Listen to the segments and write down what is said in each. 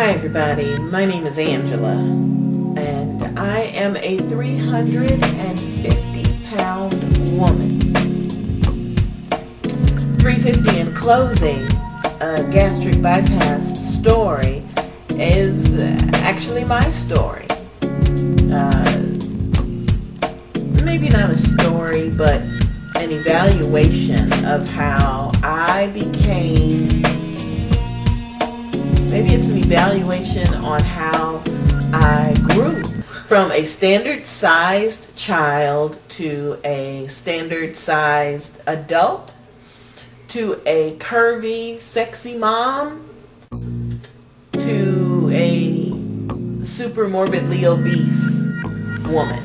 Hi everybody, my name is Angela, and I am a 350-pound woman. 350 in closing, a gastric bypass story is actually my story. Maybe not a story, but an evaluation of how I became. Maybe it's an evaluation on how I grew from a standard-sized child to a standard-sized adult to a curvy, sexy mom to a super morbidly obese woman.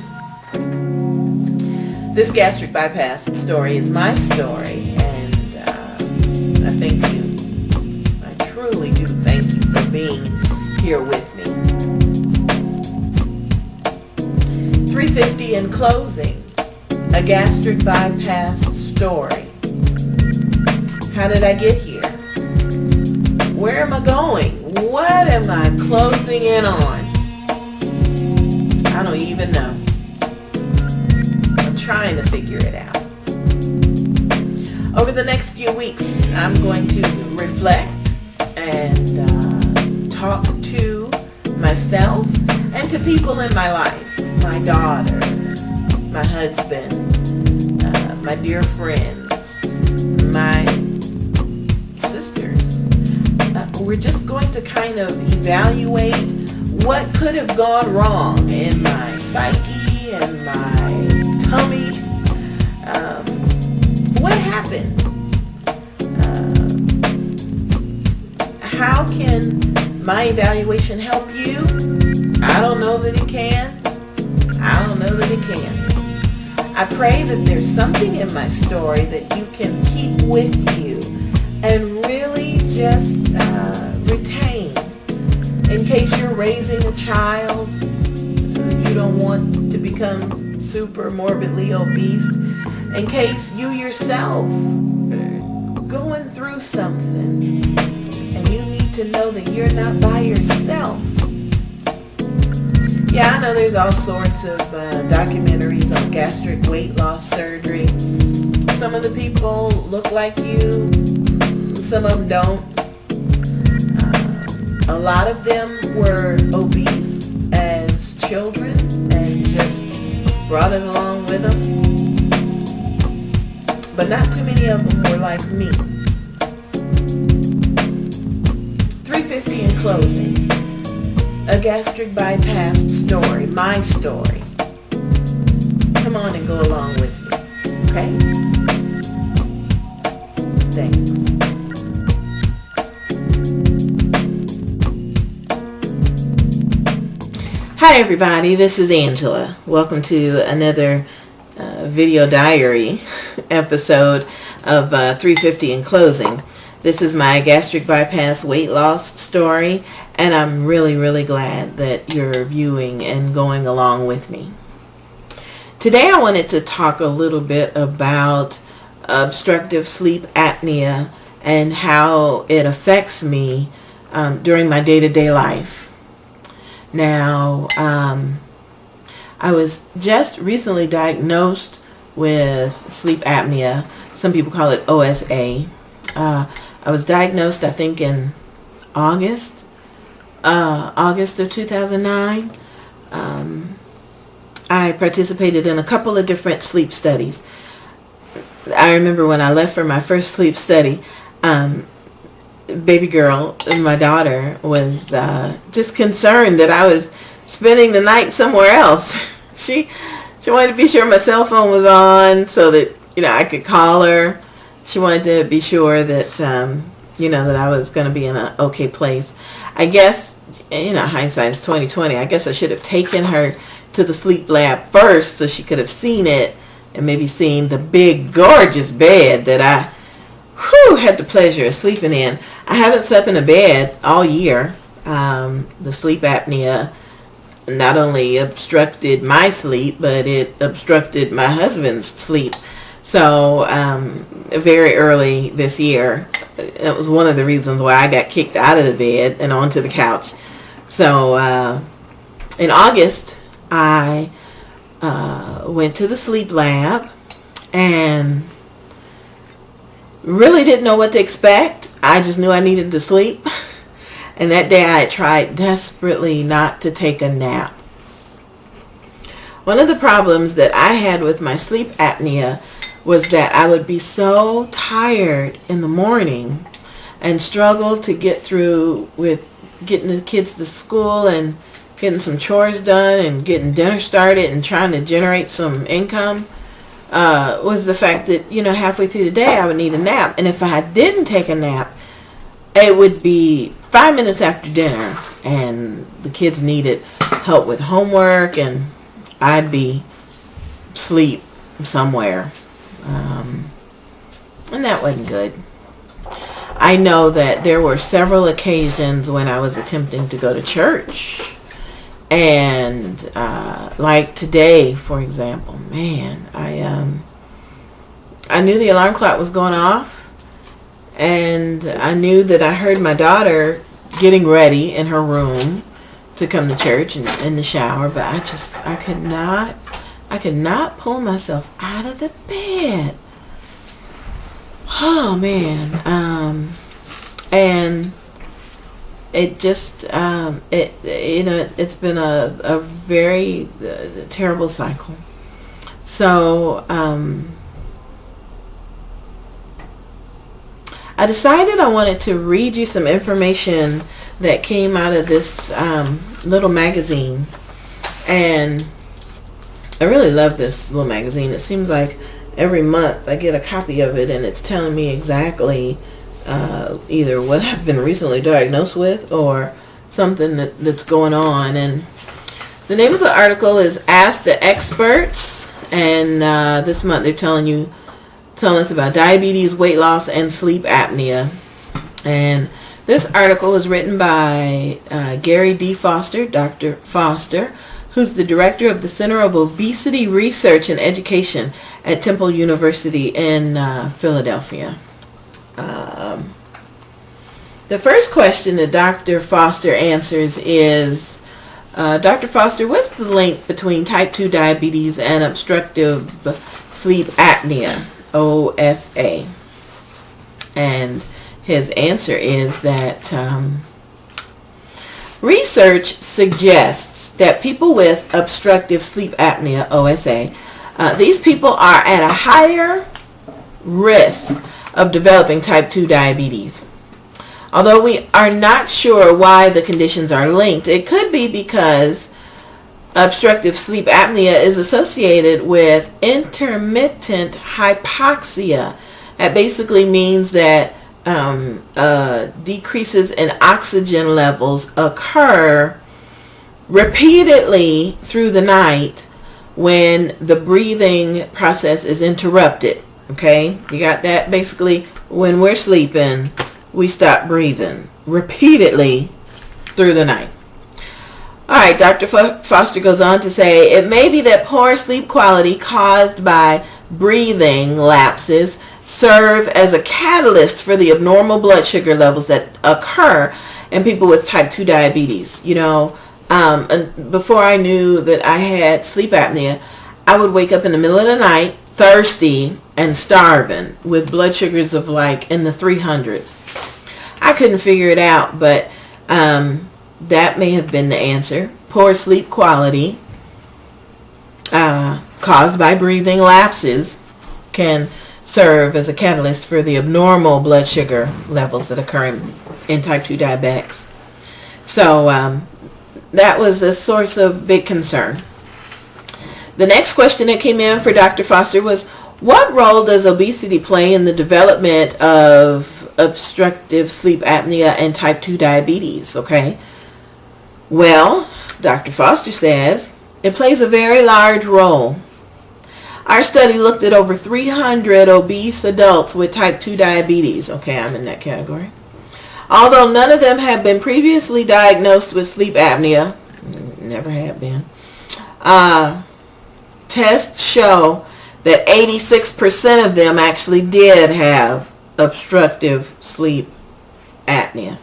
This gastric bypass story is my story, and I thank you. I truly do thank you for being here with me. 350 in closing, a gastric bypass story. How did I get here? Where am I going? What am I closing in on? I don't even know. I'm trying to figure it out. Over the next few weeks, I'm going to reflect and talk to myself and to people in my life. My daughter, my husband, my dear friends, my sisters. We're just going to kind of evaluate what could have gone wrong in my psyche and my tummy. What happened? How can my evaluation help you? I don't know that it can. I don't know that it can. I pray that there's something in my story that you can keep with you and really just retain in case you're raising a child you don't want to become super morbidly obese, in case you yourself are going through something and you need to know that you're not by yourself. Yeah, I know there's all sorts of documentaries on gastric weight loss surgery. Some of the people look like you, some of them don't. A lot of them were obese as children and just brought it along with them. But not too many of them were like me. 350 in closing. A gastric bypass story, my story. Come on and go along with me, okay? Thanks. Hi everybody, this is Angela. Welcome to another video diary episode of 350 in closing. This is my gastric bypass weight loss story, and I'm really glad that you're viewing and going along with me. Today I wanted to talk a little bit about obstructive sleep apnea and how it affects me during my day-to-day life. Now, I was just recently diagnosed with sleep apnea. Some people call it O.S.A. I was diagnosed, I think, in August of 2009. I participated in a couple of different sleep studies. I remember when I left for my first sleep study, baby girl, my daughter, was just concerned that I was spending the night somewhere else. She wanted to be sure my cell phone was on so that I could call her. She wanted to be sure that that I was going to be in an okay place. I guess hindsight's 2020. I guess I should have taken her to the sleep lab first so she could have seen it and maybe seen the big gorgeous bed that I had the pleasure of sleeping in. I haven't slept in a bed all year. The sleep apnea not only obstructed my sleep, but it obstructed my husband's sleep. So very early this year, it was one of the reasons why I got kicked out of the bed and onto the couch. So in August, I went to the sleep lab and really didn't know what to expect. I just knew I needed to sleep. And that day I had tried desperately not to take a nap. One of the problems that I had with my sleep apnea was that I would be so tired in the morning and struggle to get through with getting the kids to school and getting some chores done and getting dinner started and trying to generate some income, was the fact that, halfway through the day I would need a nap. And if I didn't take a nap, it would be 5 minutes after dinner and the kids needed help with homework and I'd be asleep somewhere. And that wasn't good. I know that there were several occasions when I was attempting to go to church. And like today, for example, man, I knew the alarm clock was going off. And I knew that I heard my daughter getting ready in her room to come to church and in the shower. But I could not pull myself out of the bed. Oh man, and it just it's been a very terrible cycle. So I decided I wanted to read you some information that came out of this little magazine, and I really love this little magazine. It seems like every month I get a copy of it and it's telling me exactly either what I've been recently diagnosed with or something that's going on. And the name of the article is Ask the Experts, and this month they're telling us about diabetes, weight loss, and sleep apnea. And this article was written by Gary D. Foster, Dr. Foster, who's the director of the Center of Obesity Research and Education at Temple University in Philadelphia. The first question that Dr. Foster answers is, Dr. Foster, what's the link between type 2 diabetes and obstructive sleep apnea, O.S.A.? And his answer is that research suggests that people with obstructive sleep apnea, O.S.A., these people are at a higher risk of developing type 2 diabetes. Although we are not sure why the conditions are linked, it could be because obstructive sleep apnea is associated with intermittent hypoxia. That basically means that decreases in oxygen levels occur repeatedly through the night when the breathing process is interrupted. Okay, you got that? Basically, when we're sleeping, we stop breathing repeatedly through the night. All right, Dr. Foster goes on to say, it may be that poor sleep quality caused by breathing lapses serve as a catalyst for the abnormal blood sugar levels that occur in people with type 2 diabetes. Before I knew that I had sleep apnea, I would wake up in the middle of the night thirsty and starving with blood sugars of like in the 300s. I couldn't figure it out, but that may have been the answer. Poor sleep quality caused by breathing lapses can serve as a catalyst for the abnormal blood sugar levels that occur in type 2 diabetics. So that was a source of big concern. The next question that came in for Dr. Foster was, what role does obesity play in the development of obstructive sleep apnea and type 2 diabetes? Okay. Well, Dr. Foster says, it plays a very large role. Our study looked at over 300 obese adults with type 2 diabetes. Okay, I'm in that category. Although none of them had been previously diagnosed with sleep apnea, never had been, tests show that 86% of them actually did have obstructive sleep apnea.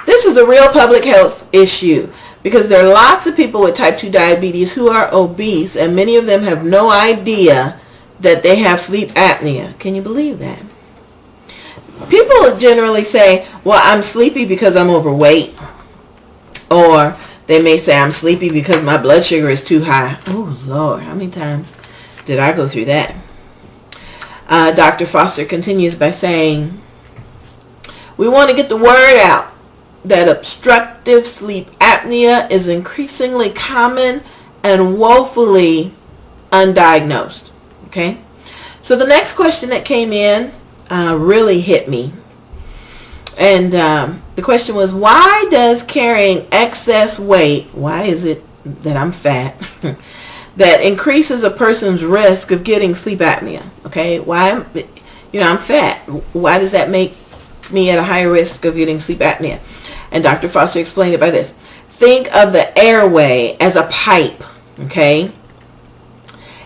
This this is a real public health issue because there are lots of people with type 2 diabetes who are obese, and many of them have no idea that they have sleep apnea. Can you believe that? People generally say, well, I'm sleepy because I'm overweight. Or they may say, I'm sleepy because my blood sugar is too high. Oh, Lord, how many times did I go through that? Dr. Foster continues by saying, we want to get the word out that obstructive sleep apnea is increasingly common and woefully undiagnosed. Okay? So the next question that came in really hit me. And the question was, why does carrying excess weight, why is it that I'm fat, that increases a person's risk of getting sleep apnea? Okay, why, I'm fat. Why does that make me at a higher risk of getting sleep apnea? And Dr. Foster explained it by this. Think of the airway as a pipe, okay?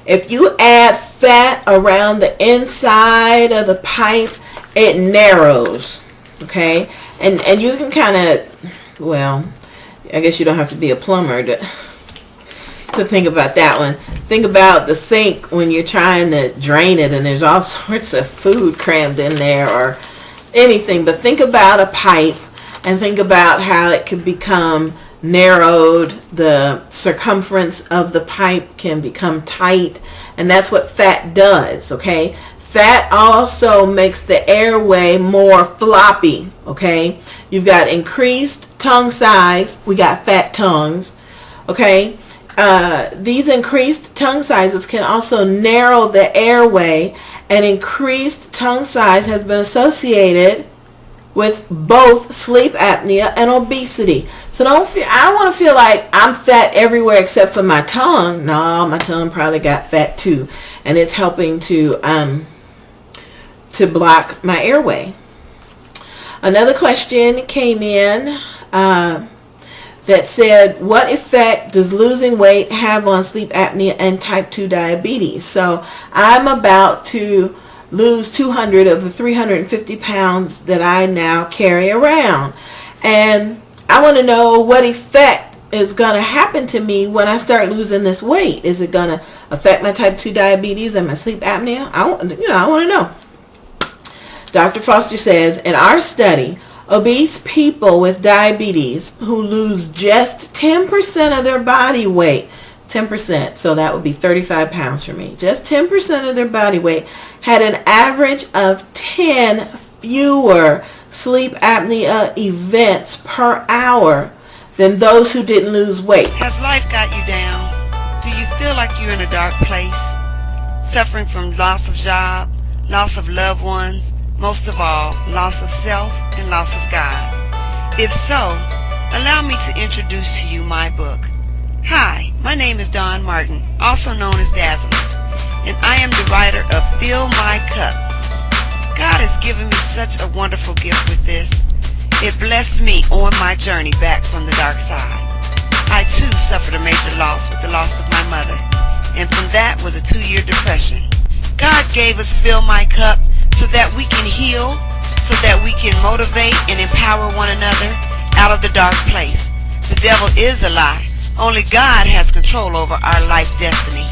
If you add fat around the inside of the pipe, it narrows, okay? And you can kind of, well, I guess you don't have to be a plumber to think about that one. Think about the sink when you're trying to drain it and there's all sorts of food crammed in there or anything. But think about a pipe and think about how it can become narrowed. The circumference of the pipe can become tight, and that's what fat does, okay? Fat also makes the airway more floppy, okay? You've got increased tongue size. We got fat tongues, okay? These increased tongue sizes can also narrow the airway, and increased tongue size has been associated with both sleep apnea and obesity. So I don't want to feel like I'm fat everywhere except for my tongue. No, my tongue probably got fat too, and it's helping to block my airway. Another question came in that said, what effect does losing weight have on sleep apnea and type 2 diabetes? So I'm about to lose 200 of the 350 pounds that I now carry around. And I want to know what effect is going to happen to me when I start losing this weight. Is it going to affect my type 2 diabetes and my sleep apnea? I want to know. Dr. Foster says, in our study, obese people with diabetes who lose just 10% of their body weight, 10%, so that would be 35 pounds for me, just 10% of their body weight had an average of 10 fewer sleep apnea events per hour than those who didn't lose weight. Has life got you down? Do you feel like you're in a dark place? Suffering from loss of job, loss of loved ones, most of all, loss of self and loss of God? If so, allow me to introduce to you my book. Hi, my name is Dawn Martin, also known as Dazzler, and I am the writer of Fill My Cup. God has given me such a wonderful gift with this. It blessed me on my journey back from the dark side. I too suffered a major loss with the loss of my mother, and from that was a 2-year depression. God gave us Fill My Cup so that we can heal, so that we can motivate and empower one another out of the dark place. The devil is a lie. Only God has control over our life destiny.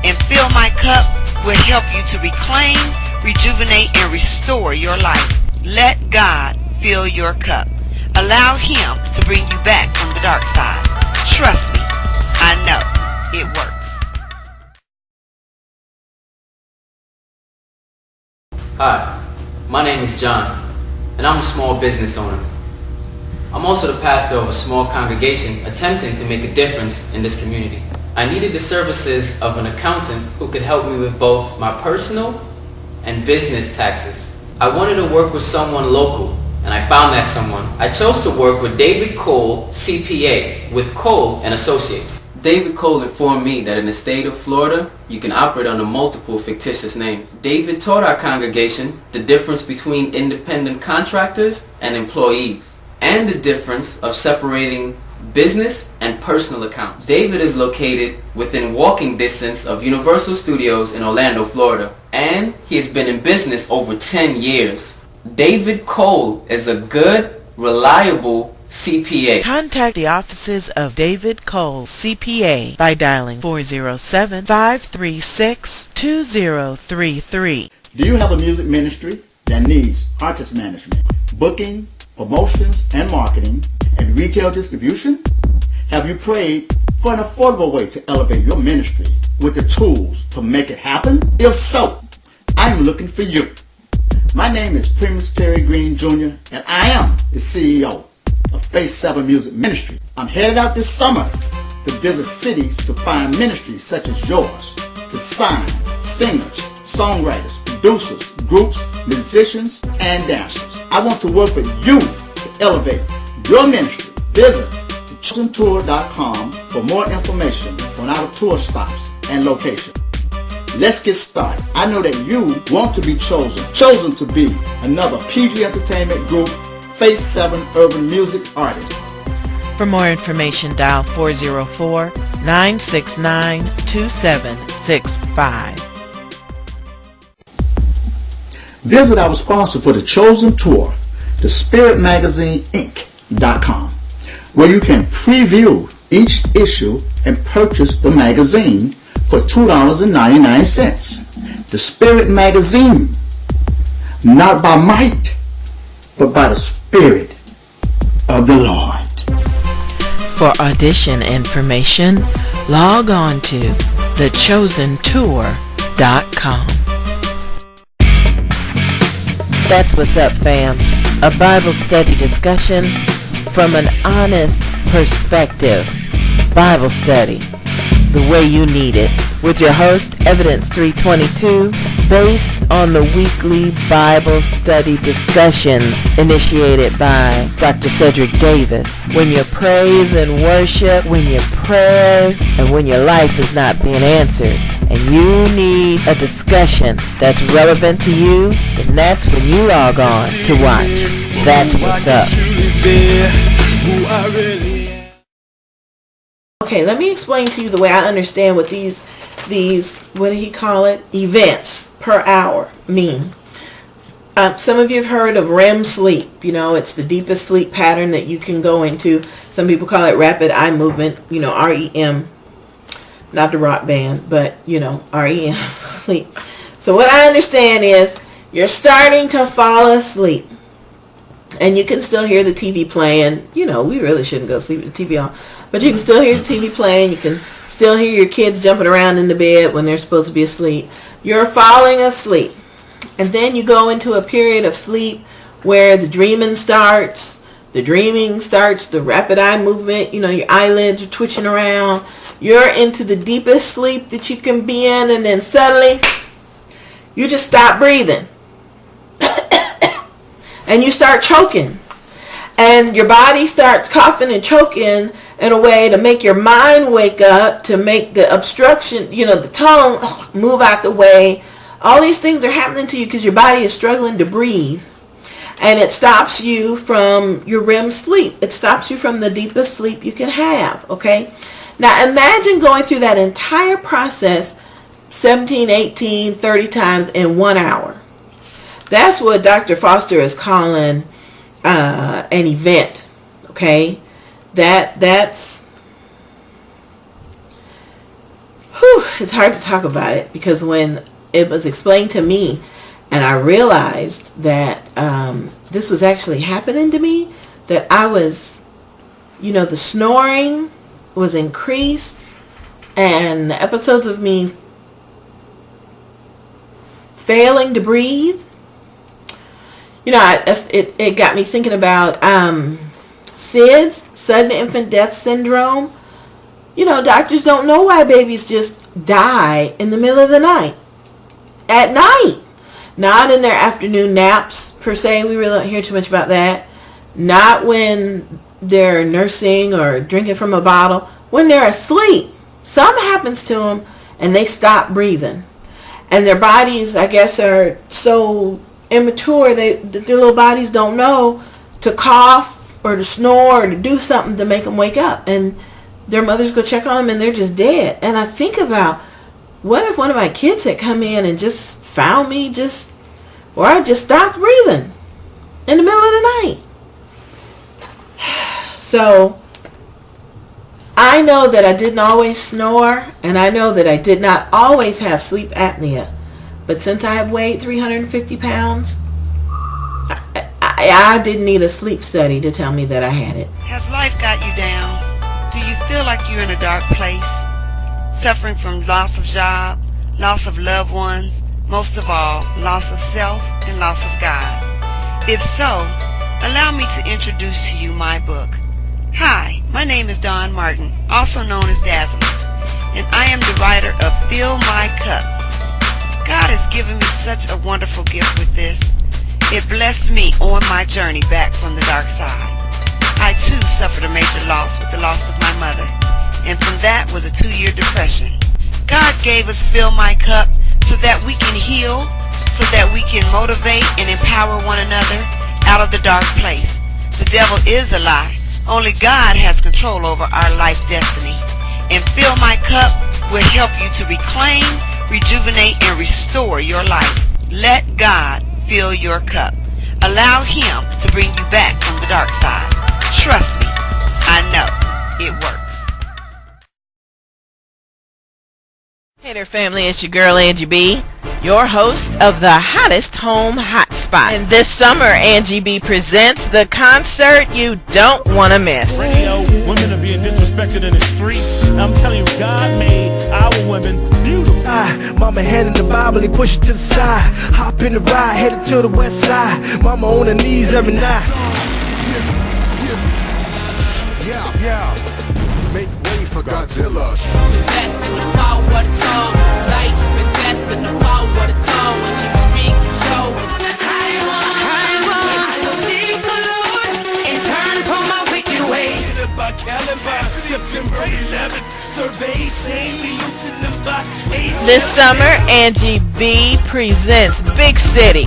And Fill My Cup will help you to reclaim, rejuvenate, and restore your life. Let God fill your cup. Allow Him to bring you back from the dark side. Trust me, I know it works. Hi, my name is John, and I'm a small business owner. I'm also the pastor of a small congregation attempting to make a difference in this community. I needed the services of an accountant who could help me with both my personal and business taxes. I wanted to work with someone local, and I found that someone. I chose to work with David Cole, CPA, with Cole and Associates. David Cole informed me that in the state of Florida, you can operate under multiple fictitious names. David taught our congregation the difference between independent contractors and employees, and the difference of separating business and personal accounts. David is located within walking distance of Universal Studios in Orlando, Florida, and he has been in business over 10 years. David Cole is a good, reliable CPA. Contact the offices of David Cole, CPA, by dialing 407-536-2033. Do you have a music ministry that needs artist management, booking, promotions and marketing, and retail distribution? Have you prayed for an affordable way to elevate your ministry with the tools to make it happen? If so, I'm looking for you. My name is Primus Terry Green Jr. and I am the CEO of Phase 7 Music Ministry. I'm headed out this summer to visit cities to find ministries such as yours to sign singers, songwriters, producers, groups, musicians, and dancers. I want to work with you to elevate your ministry. Visit thechosentour.com for more information on our tour stops and locations. Let's get started. I know that you want to be chosen to be another PG Entertainment Group Phase 7 Urban Music Artist. For more information, dial 404-969-2765. Visit our sponsor for the Chosen Tour, the spiritmagazineinc.com, where you can preview each issue and purchase the magazine for $2.99. The Spirit Magazine, not by might, but by the Spirit of the Lord. For audition information, log on to thechosentour.com. That's what's up, fam. A Bible study discussion from an honest perspective. Bible study, the way you need it, with your host, Evidence 322, based on the weekly Bible study discussions initiated by Dr. Cedric Davis. When your praise and worship, when your prayers, and when your life is not being answered, and you need a discussion that's relevant to you, then that's when you log on to watch That's What's Up. Okay, let me explain to you the way I understand what these what do he call it, events per hour mean. Some of you have heard of REM sleep. You know, it's the deepest sleep pattern that you can go into. Some people call it rapid eye movement, you know, REM. Not the rock band, but, you know, REM sleep. So what I understand is you're starting to fall asleep. And you can still hear the TV playing. You know, we really shouldn't go to sleep with the TV on. But you can still hear the TV playing. You can still hear your kids jumping around in the bed when they're supposed to be asleep. You're falling asleep. And then you go into a period of sleep where the dreaming starts. The rapid eye movement. You know, your eyelids are twitching around. You're into the deepest sleep that you can be in. And then suddenly, you just stop breathing. And you start choking. And your body starts coughing and choking in a way to make your mind wake up, to make the obstruction, you know, the tongue move out the way. All these things are happening to you because your body is struggling to breathe. And it stops you from your REM sleep. It stops you from the deepest sleep you can have, okay? Now imagine going through that entire process 17, 18, 30 times in 1 hour. That's what Dr. Foster is calling an event, okay? That's it's hard to talk about it because when it was explained to me and I realized that this was actually happening to me, that I was, you know, the snoring was increased and the episodes of me failing to breathe, you know, it got me thinking about SIDS, sudden infant death syndrome. You know, doctors don't know why babies just die in the middle of the night. At night. Not in their afternoon naps, per se. We really don't hear too much about that. Not when they're nursing or drinking from a bottle. When they're asleep, something happens to them and they stop breathing. And their bodies, I guess, are so immature, their little bodies don't know to cough or to snore or to do something to make them wake up. And their mothers go check on them and they're just dead. And I think about, what if one of my kids had come in and just found me or I just stopped breathing in the middle of the night? So I know that I didn't always snore, and I know that I did not always have sleep apnea. But since I have weighed 350 pounds, I didn't need a sleep study to tell me that I had it. Has life got you down? Do you feel like you're in a dark place? Suffering from loss of job, loss of loved ones, most of all, loss of self and loss of God? If so, allow me to introduce to you my book. Hi, my name is Dawn Martin, also known as Dazzle, and I am the writer of Fill My Cup. God has given me such a wonderful gift with this. It blessed me on my journey back from the dark side. I too suffered a major loss with the loss of my mother, and from that was a 2-year depression. God gave us Fill My Cup so that we can heal, so that we can motivate and empower one another out of the dark place. The devil is a lie. Only God has control over our life destiny. And Fill My Cup will help you to reclaim, rejuvenate, and restore your life. Let God fill your cup. Allow Him to bring you back from the dark side. Trust me, I know it works. Hey there, family, it's your girl Angie B, your host of the hottest home hotspot. And this summer, Angie B presents the concert you don't want to miss. Radio, women are being disrespected in the streets. I'm telling you, God made our women beautiful. Mama hand in the Bible, he push it to the side. Hop in the ride, headed to the west side. Mama on her knees every night. Yeah. Make way for Godzilla. This summer, Angie B presents Big City,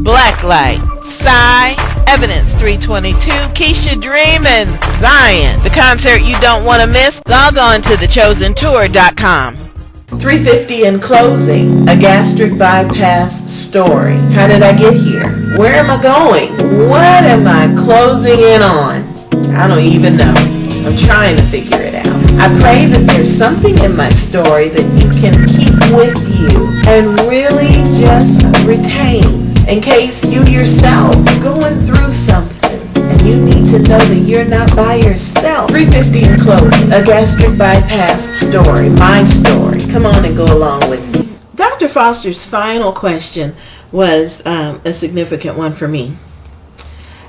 Blacklight, Psy, Evidence 322, Keisha Dream, and Zion. The concert you don't want to miss. Log on to thechosentour.com. 350 in closing, a gastric bypass story. How did I get here? Where am I going? What am I closing in on? I don't even know. I'm trying to figure it out. I pray that there's something in my story that you can keep with you and really just retain in case you yourself are going through something and you need to know that you're not by yourself. 350 in closing, a gastric bypass story, my story. Come on and go along with me. Dr. Foster's final question was a significant one for me.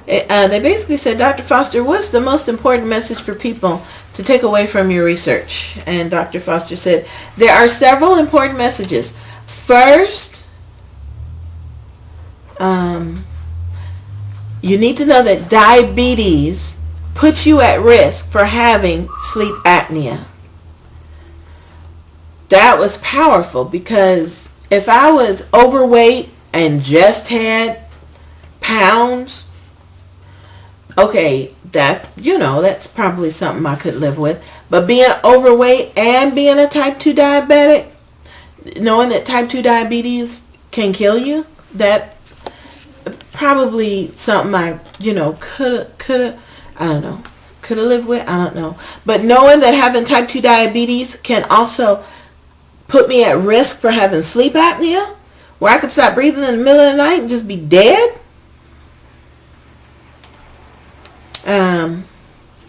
They basically said, Dr. Foster, what's the most important message for people to take away from your research? And Dr. Foster said, there are several important messages. First, you need to know that diabetes puts you at risk for having sleep apnea. That was powerful because if I was overweight and just had pounds, okay, that's probably something I could live with. But being overweight and being a type 2 diabetic, knowing that type 2 diabetes can kill you, that probably something I, could have lived with. I don't know. But knowing that having type 2 diabetes can also put me at risk for having sleep apnea, where I could stop breathing in the middle of the night and just be dead.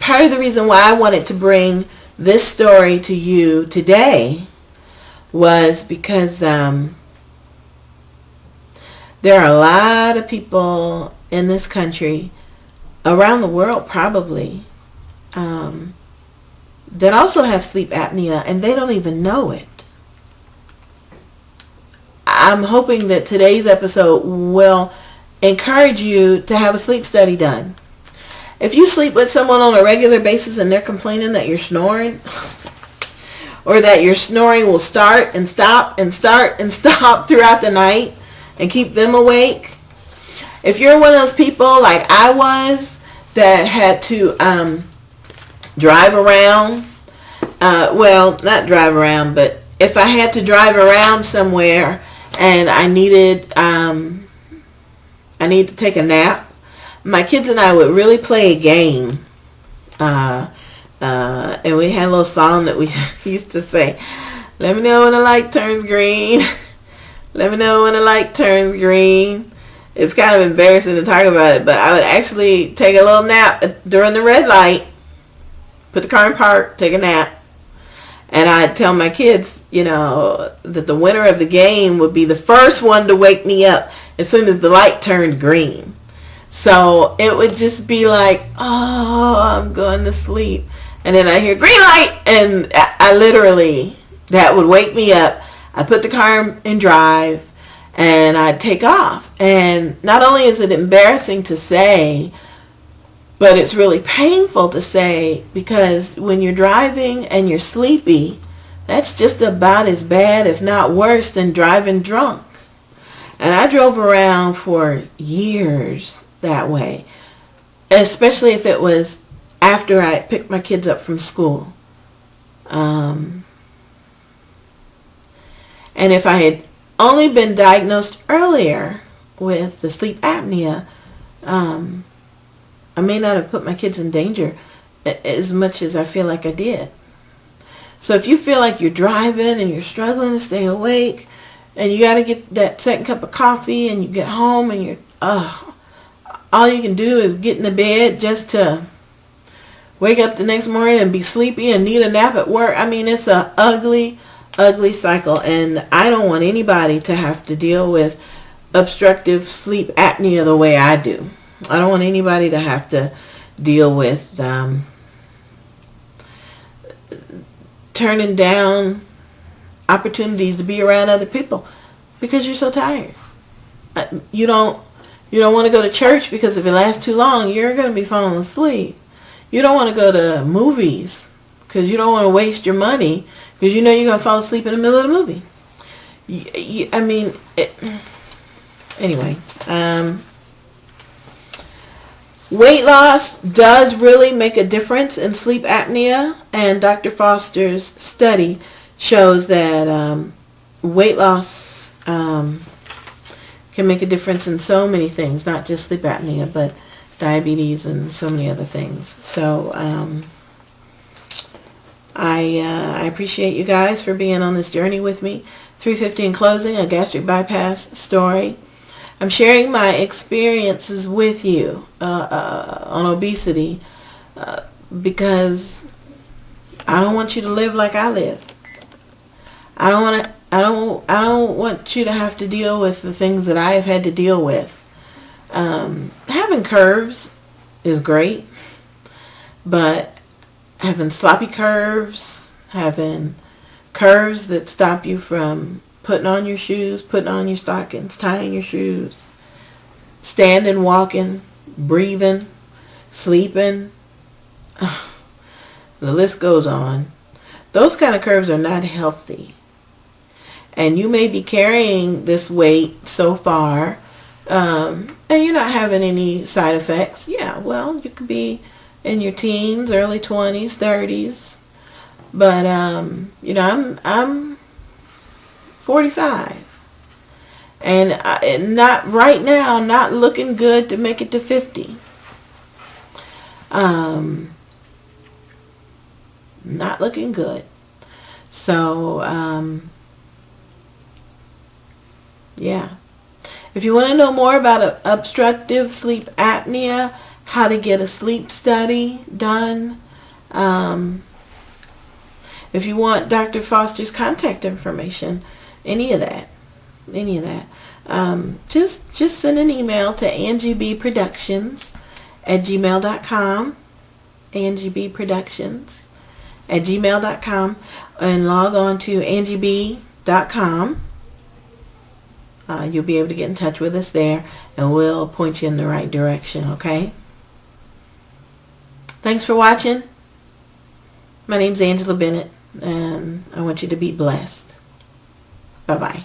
Part of the reason why I wanted to bring this story to you today was because there are a lot of people in this country, around the world probably, that also have sleep apnea and they don't even know it. I'm hoping that today's episode will encourage you to have a sleep study done. If you sleep with someone on a regular basis and they're complaining that you're snoring, or that your snoring will start and stop and start and stop throughout the night and keep them awake, if you're one of those people like I was that had to drive around, not drive around, but if I had to drive around somewhere and I needed to take a nap, my kids and I would really play a game. And we had a little song that we used to say, let me know when the light turns green. Let me know when the light turns green. It's kind of embarrassing to talk about it, but I would actually take a little nap during the red light, put the car in park, take a nap, and I'd tell my kids, that the winner of the game would be the first one to wake me up as soon as the light turned green. So it would just be like, oh, I'm going to sleep. And then I hear green light, and I literally, that would wake me up. I put the car in drive, and I'd take off. And not only is it embarrassing to say, but it's really painful to say, because when you're driving and you're sleepy, that's just about as bad, if not worse, than driving drunk. And I drove around for years that way, especially if it was after I picked my kids up from school. And if I had only been diagnosed earlier with the sleep apnea, I may not have put my kids in danger as much as I feel like I did. So if you feel like you're driving and you're struggling to stay awake, and you got to get that second cup of coffee, and you get home and you're, all you can do is get in the bed just to wake up the next morning and be sleepy and need a nap at work. I mean, it's a ugly cycle, and I don't want anybody to have to deal with obstructive sleep apnea the way I do. I don't want anybody to have to deal with turning down opportunities to be around other people because you're so tired. You don't want to go to church because if it lasts too long, you're going to be falling asleep. You don't want to go to movies because you don't want to waste your money because you know you're going to fall asleep in the middle of the movie. Anyway, weight loss does really make a difference in sleep apnea, and Dr. Foster's study shows that weight loss can make a difference in so many things, not just sleep apnea, but diabetes and so many other things. So I appreciate you guys for being on this journey with me. 350 in closing, a gastric bypass story. I'm sharing my experiences with you on obesity because I don't want you to live like I live. I don't want you to have to deal with the things that I have had to deal with. Having curves is great, but having sloppy curves, having curves that stop you from putting on your shoes, putting on your stockings, tying your shoes, standing, walking, breathing, sleeping, the list goes on. Those kind of curves are not healthy. And you may be carrying this weight so far, and you're not having any side effects. Yeah, well, you could be in your teens, early 20s, 30s. But, I'm 45. And not right now, not looking good to make it to 50. Not looking good. So, yeah. If you want to know more about obstructive sleep apnea, how to get a sleep study done, if you want Dr. Foster's contact information, any of that, just send an email to angiebproductions@gmail.com, angiebproductions@gmail.com, and log on to angieb.com. You'll be able to get in touch with us there, and we'll point you in the right direction, okay? Thanks for watching. My name's Angela Bennett, and I want you to be blessed. Bye-bye.